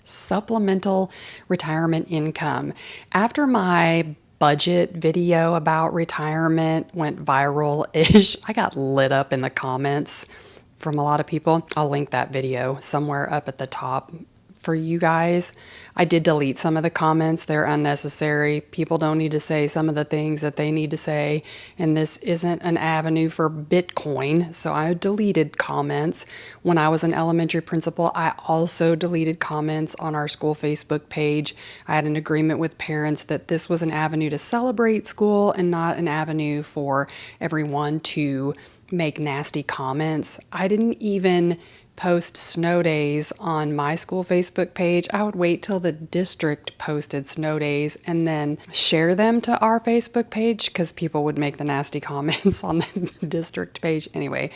supplemental retirement income. After my budget video about retirement went viral-ish, I got lit up in the comments from a lot of people. I'll link that video somewhere up at the top for you guys. I did delete some of the comments. They're unnecessary. People don't need to say some of the things that they need to say, and this isn't an avenue for Bitcoin, so I deleted comments. When I was an elementary principal, I also deleted comments on our school Facebook page. I had an agreement with parents that this was an avenue to celebrate school and not an avenue for everyone to make nasty comments. I didn't even post snow days on my school Facebook page. I would wait till the district posted snow days and then share them to our Facebook page because people would make the nasty comments on the district page. Anyway,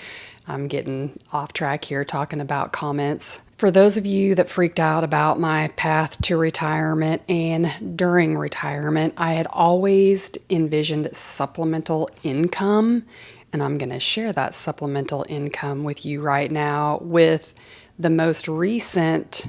I'm getting off track here talking about comments. For those of you that freaked out about my path to retirement and during retirement, I had always envisioned supplemental income. And I'm going to share that supplemental income with you right now with the most recent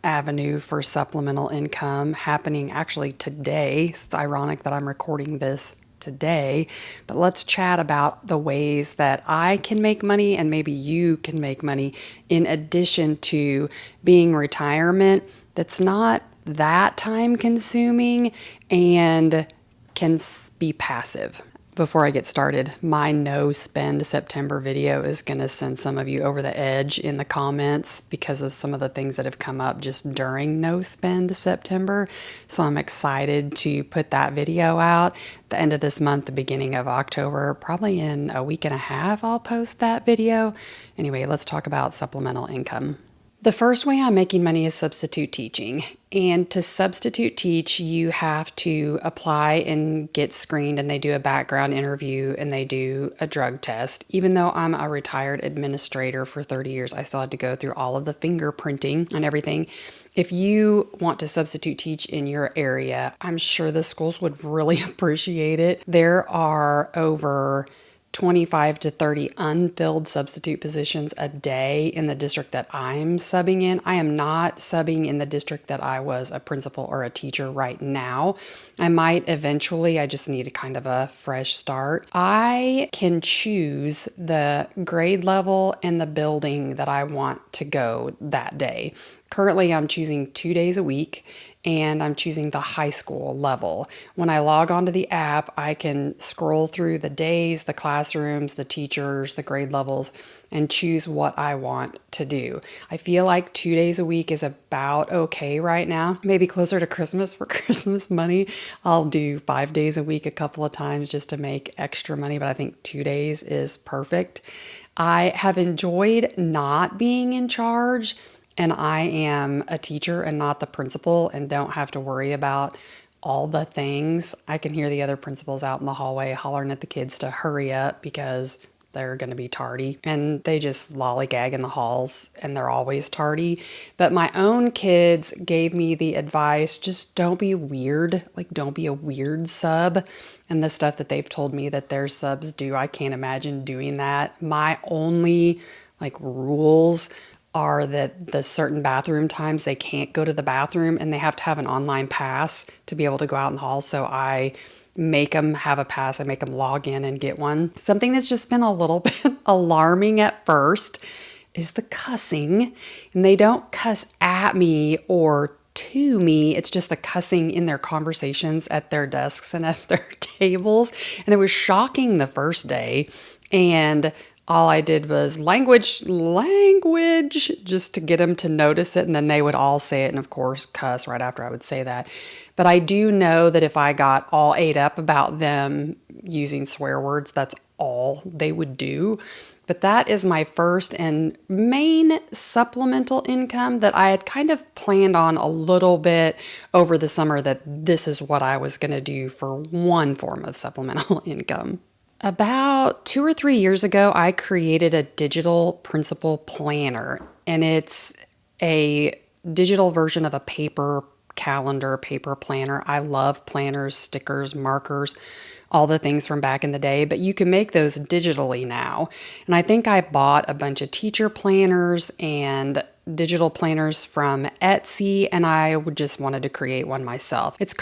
avenue for supplemental income happening actually today. It's ironic that I'm recording this today, but let's chat about the ways that I can make money and maybe you can make money in addition to being retirement that's not that time consuming and can be passive. Before I get started, my no spend September video is going to send some of you over the edge in the comments because of some of the things that have come up just during no spend September. So I'm excited to put that video out the end of this month, the beginning of October, probably in a week and a half, I'll post that video. Anyway, let's talk about supplemental income. The first way I'm making money is substitute teaching. And to substitute teach, you have to apply and get screened, and they do a background interview and they do a drug test. Even though I'm a retired administrator for 30 years, I still had to go through all of the fingerprinting and everything. If you want to substitute teach in your area, I'm sure the schools would really appreciate it. There are over 25 to 30 unfilled substitute positions a day in the district that I'm subbing in. I am not subbing in the district that I was a principal or a teacher right now. I might eventually, I just need a kind of a fresh start. I can choose the grade level and the building that I want to go that day. Currently, I'm choosing 2 days a week, and I'm choosing the high school level. When I log onto the app, I can scroll through the days, the classrooms, the teachers, the grade levels, and choose what I want to do. I feel like 2 days a week is about okay right now. Maybe closer to Christmas for Christmas money. I'll do 5 days a week a couple of times just to make extra money, but I think 2 days is perfect. I have enjoyed not being in charge, and I am a teacher and not the principal and don't have to worry about all the things. I can hear the other principals out in the hallway hollering at the kids to hurry up because they're going to be tardy, and they just lollygag in the halls and they're always tardy. But my own kids gave me the advice, just don't be weird, like don't be a weird sub. And the stuff that they've told me that their subs do, I can't imagine doing that. My only rules are that the certain bathroom times they can't go to the bathroom and they have to have an online pass to be able to go out in the hall. So I make them have a pass. I make them log in and get one. Something that's just been a little bit alarming at first is the cussing. And they don't cuss at me or to me. It's just the cussing in their conversations at their desks and at their tables. And it was shocking the first day. And all I did was language, just to get them to notice it. And then they would all say it and, of course, cuss right after I would say that. But I do know that if I got all ate up about them using swear words, that's all they would do. But that is my first and main supplemental income that I had kind of planned on a little bit over the summer, that this is what I was going to do for one form of supplemental income. About 2 or 3 years ago, I created a digital principal planner, and it's a digital version of a paper calendar, paper planner. I love planners, stickers, markers, all the things from back in the day, but you can make those digitally now. And I think I bought a bunch of teacher planners and digital planners from Etsy, and I would just wanted to create one myself. It's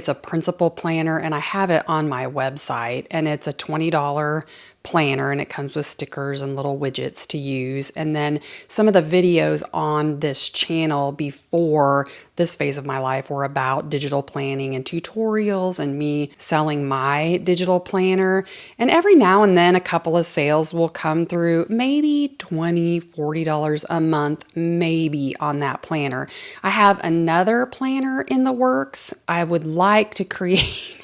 a principal planner, and I have it on my website, and it's a $20 planner, and it comes with stickers and little widgets to use. And then some of the videos on this channel before this phase of my life were about digital planning and tutorials and me selling my digital planner. And every now and then a couple of sales will come through, maybe $20, $40 a month, maybe on that planner. I have another planner in the works. I would like to create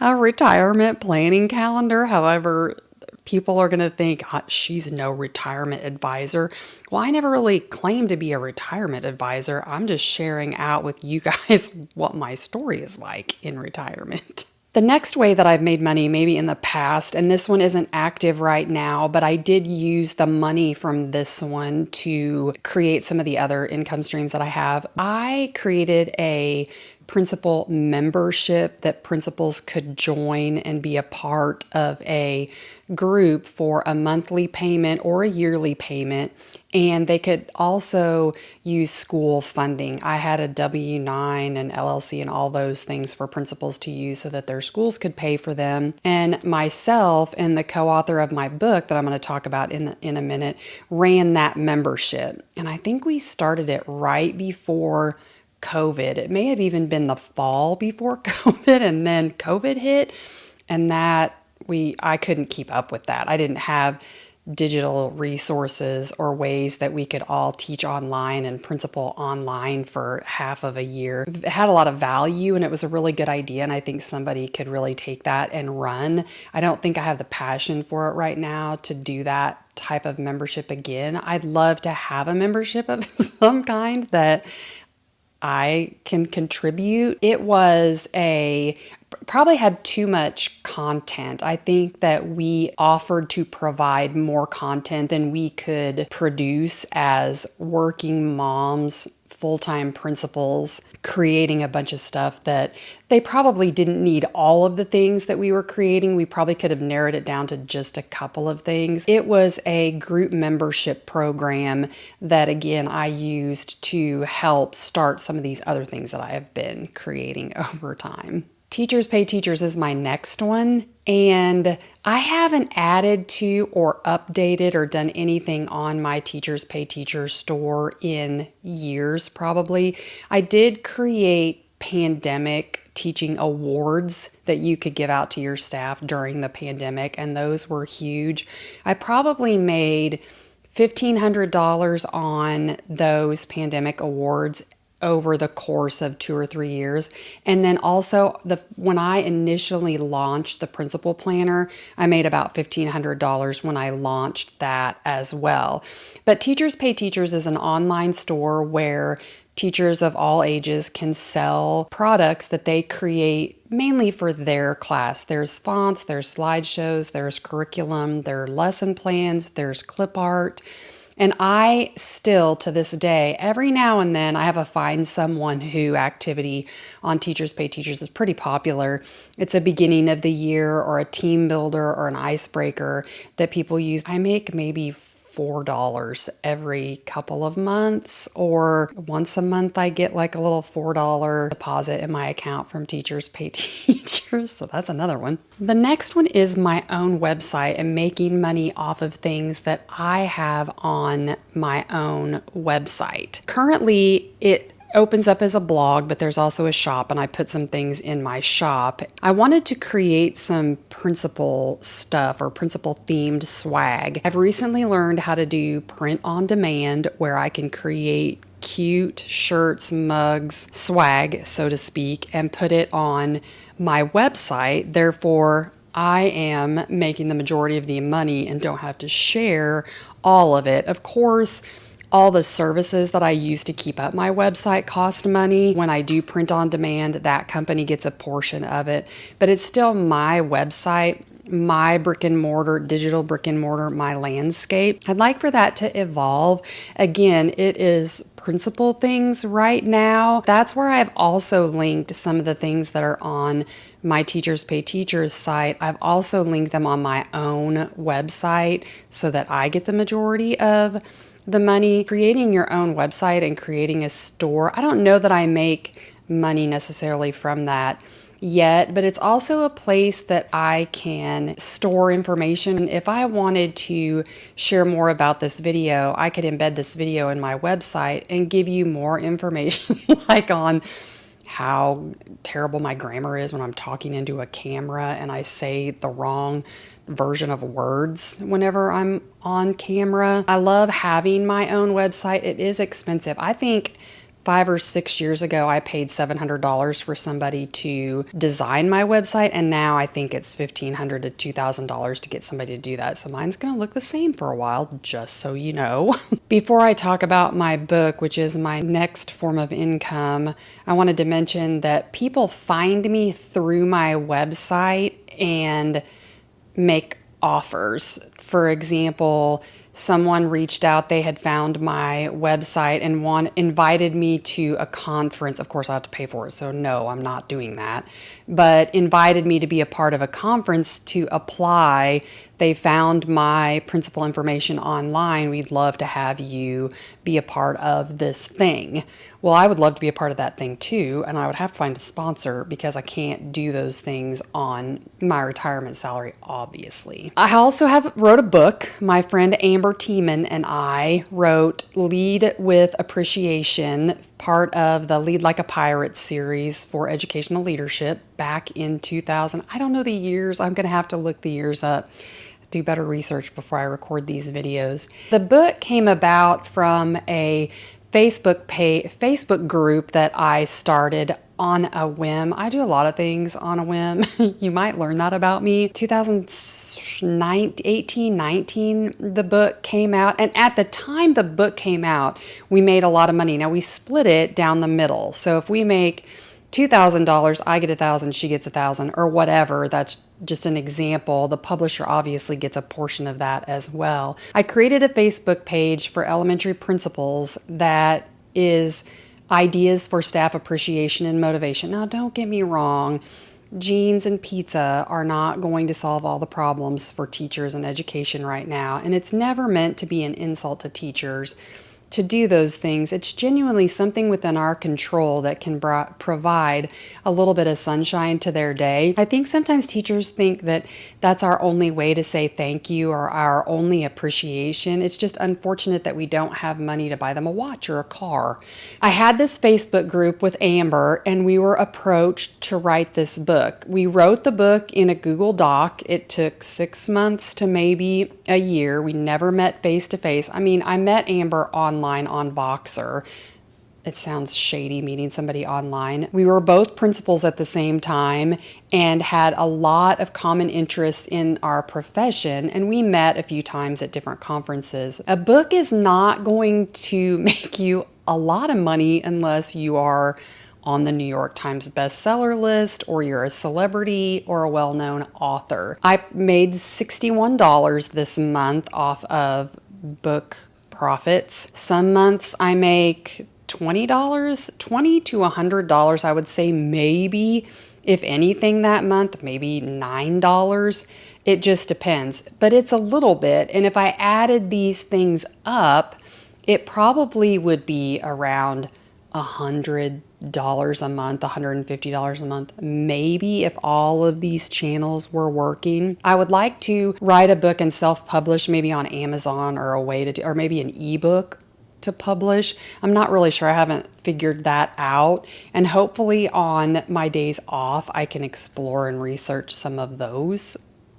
a retirement planning calendar. However, people are going to think she's no retirement advisor. Well, I never really claimed to be a retirement advisor. I'm just sharing out with you guys what my story is like in retirement. The next way that I've made money, maybe in the past, and this one isn't active right now, but I did use the money from this one to create some of the other income streams that I have. I created a principal membership that principals could join and be a part of a group for a monthly payment or a yearly payment. And they could also use school funding. I had a W-9 and LLC and all those things for principals to use so that their schools could pay for them. And myself and the co-author of my book that I'm going to talk about in a minute ran that membership. And I think we started it right before COVID. It may have even been the fall before COVID, and then COVID hit, and I couldn't keep up with that. I didn't have digital resources or ways that we could all teach online and principal online for half of a year. It had a lot of value, and it was a really good idea, and I think somebody could really take that and run. I don't think I have the passion for it right now to do that type of membership again. I'd love to have a membership of some kind that I can contribute. It was probably had too much content. I think that we offered to provide more content than we could produce as working moms, full-time principals, creating a bunch of stuff that they probably didn't need all of the things that we were creating. We probably could have narrowed it down to just a couple of things. It was a group membership program that, again, I used to help start some of these other things that I have been creating over time. Teachers Pay Teachers is my next one, and I haven't added to or updated or done anything on my Teachers Pay Teachers store in years probably. I did create pandemic teaching awards that you could give out to your staff during the pandemic, and those were huge. I probably made $1,500 on those pandemic awards over the course of 2 or 3 years. And then also when I initially launched the Principal Planner, I made about $1,500 when I launched that as well. But Teachers Pay Teachers is an online store where teachers of all ages can sell products that they create mainly for their class. There's fonts, there's slideshows, there's curriculum, there are lesson plans, there's clip art. And I still, to this day, every now and then, I have a Find Someone Who activity on Teachers Pay Teachers that's pretty popular. It's a beginning of the year or a team builder or an icebreaker that people use. I make maybe $4 every couple of months, or once a month I get like a little $4 deposit in my account from Teachers Pay Teachers. So that's another one. The next one is my own website and making money off of things that I have on my own website. Currently, it opens up as a blog, but there's also a shop, and I put some things in my shop. I wanted to create some principal stuff or principal themed swag. I've recently learned how to do print on demand, where I can create cute shirts, mugs, swag, so to speak, and put it on my website. Therefore, I am making the majority of the money and don't have to share all of it. Of course, all the services that I use to keep up my website cost money. When I do print on demand, that company gets a portion of it, but it's still my website, my brick and mortar, digital brick and mortar, my landscape. I'd like for that to evolve. Again, it is principal things right now. That's where I've also linked some of the things that are on my Teachers Pay Teachers site. I've also linked them on my own website so that I get the majority of the money creating your own website and creating a store. I don't know that I make money necessarily from that yet, but it's also a place that I can store information. If I wanted to share more about this video, I could embed this video in my website and give you more information like on how terrible my grammar is when I'm talking into a camera and I say the wrong version of words whenever I'm on camera. I love having my own website. It is expensive. I think 5 or 6 years ago, I paid $700 for somebody to design my website, and now I think it's $1,500 to $2,000 to get somebody to do that. So mine's going to look the same for a while, just so you know. Before I talk about my book, which is my next form of income, I wanted to mention that people find me through my website and make offers. For example, someone reached out, they had found my website and invited me to a conference. Of course, I have to pay for it, so no, I'm not doing that. But invited me to be a part of a conference to apply. They found my principal information online. We'd love to have you be a part of this thing. Well, I would love to be a part of that thing too, and I would have to find a sponsor because I can't do those things on my retirement salary, obviously. I also wrote a book. My friend Amber Tiemann and I wrote Lead with Appreciation, part of the Lead Like a Pirate series for educational leadership back in 2000. I don't know the years. I'm going to have to look the years up. Do better research before I record these videos. The book came about from a Facebook group that I started on a whim. I do a lot of things on a whim. You might learn that about me. 2018, 19, the book came out. And at the time the book came out, we made a lot of money. Now we split it down the middle. So if we make $2,000, I get $1,000, she gets $1,000, or whatever. That's just an example. The publisher obviously gets a portion of that as well. I created a Facebook page for elementary principals that is ideas for staff appreciation and motivation. Now, don't get me wrong. Jeans and pizza are not going to solve all the problems for teachers and education right now. And it's never meant to be an insult to teachers to do those things. It's genuinely something within our control that can provide a little bit of sunshine to their day. I think sometimes teachers think that that's our only way to say thank you or our only appreciation. It's just unfortunate that we don't have money to buy them a watch or a car. I had this Facebook group with Amber and we were approached to write this book. We wrote the book in a Google Doc. It took 6 months to maybe a year. We never met face to face. I mean, I met Amber online on Voxer. It sounds shady meeting somebody online. We were both principals at the same time and had a lot of common interests in our profession, and we met a few times at different conferences. A book is not going to make you a lot of money unless you are on the New York Times bestseller list or you're a celebrity or a well-known author. I made $61 this month off of book profits. Some months I make $20, $20 to $100, I would say, maybe, if anything, that month, maybe $9. It just depends, but it's a little bit. And if I added these things up, it probably would be around $100 a month, $150 a month, maybe, if all of these channels were working. I would like to write a book and self-publish, maybe on Amazon, or a way to do, or maybe an ebook to publish. I'm not really sure. I haven't figured that out. And hopefully on my days off, I can explore and research some of those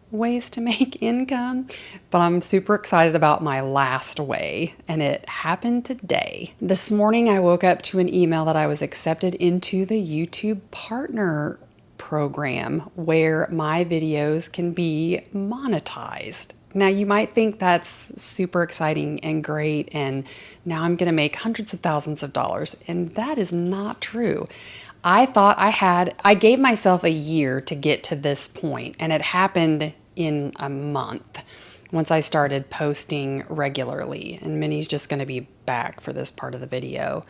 ways to make income. But I'm super excited about my last way, and it happened today. This morning I woke up to an email that I was accepted into the YouTube Partner Program where my videos can be monetized. Now you might think that's super exciting and great, and now I'm going to make hundreds of thousands of dollars, and that is not true. I thought I gave myself a year to get to this point, and it happened in a month once I started posting regularly, and Minnie's just going to be back for this part of the video.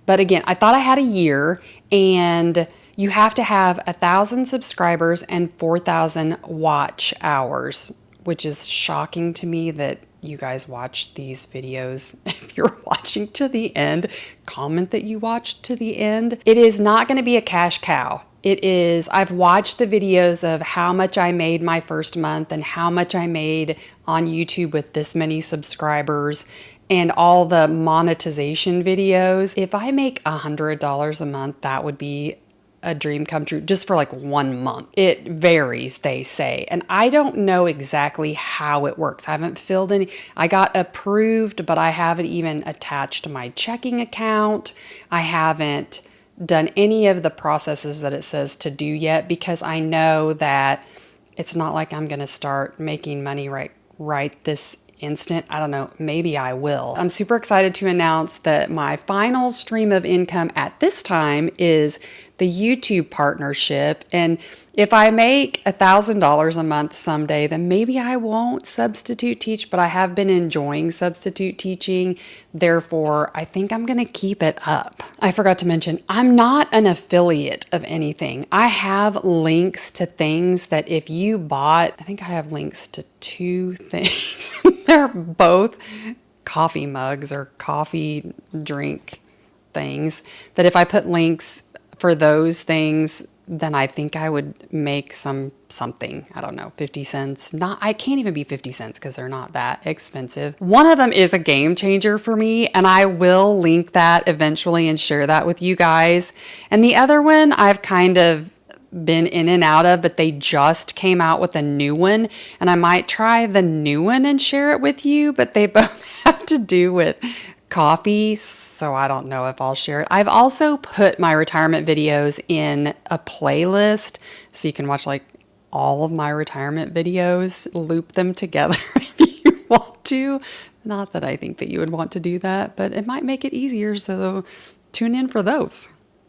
But again, I thought I had a year, and you have to have 1,000 subscribers and 4,000 watch hours, which is shocking to me that you guys watch these videos. If you're watching to the end, comment that you watched to the end. It is not going to be a cash cow. It is, I've watched the videos of how much I made my first month and how much I made on YouTube with this many subscribers and all the monetization videos. If I make $100 a month, that would be a dream come true just for like 1 month. It varies, they say. And I don't know exactly how it works. I haven't filled any. I got approved, but I haven't even attached my checking account. I haven't done any of the processes that it says to do yet because I know that it's not like I'm going to start making money right this instant. I don't know, maybe I will. I'm super excited to announce that my final stream of income at this time is the YouTube partnership. And if I make $1,000 a month someday, then maybe I won't substitute teach, but I have been enjoying substitute teaching. Therefore, I think I'm going to keep it up. I forgot to mention, I'm not an affiliate of anything. I have links to things that if you bought, I think I have links to 2 things. They're both coffee mugs or coffee drink things that if I put links for those things, then I think I would make something, I don't know, 50 cents. I can't even be 50 cents because they're not that expensive. One of them is a game changer for me, and I will link that eventually and share that with you guys. And the other one I've kind of been in and out of, but they just came out with a new one, and I might try the new one and share it with you, but they both have to do with coffee, so I don't know if I'll share it. I've also put my retirement videos in a playlist, so you can watch like all of my retirement videos, loop them together if you want to. Not that I think that you would want to do that, but it might make it easier, so tune in for those.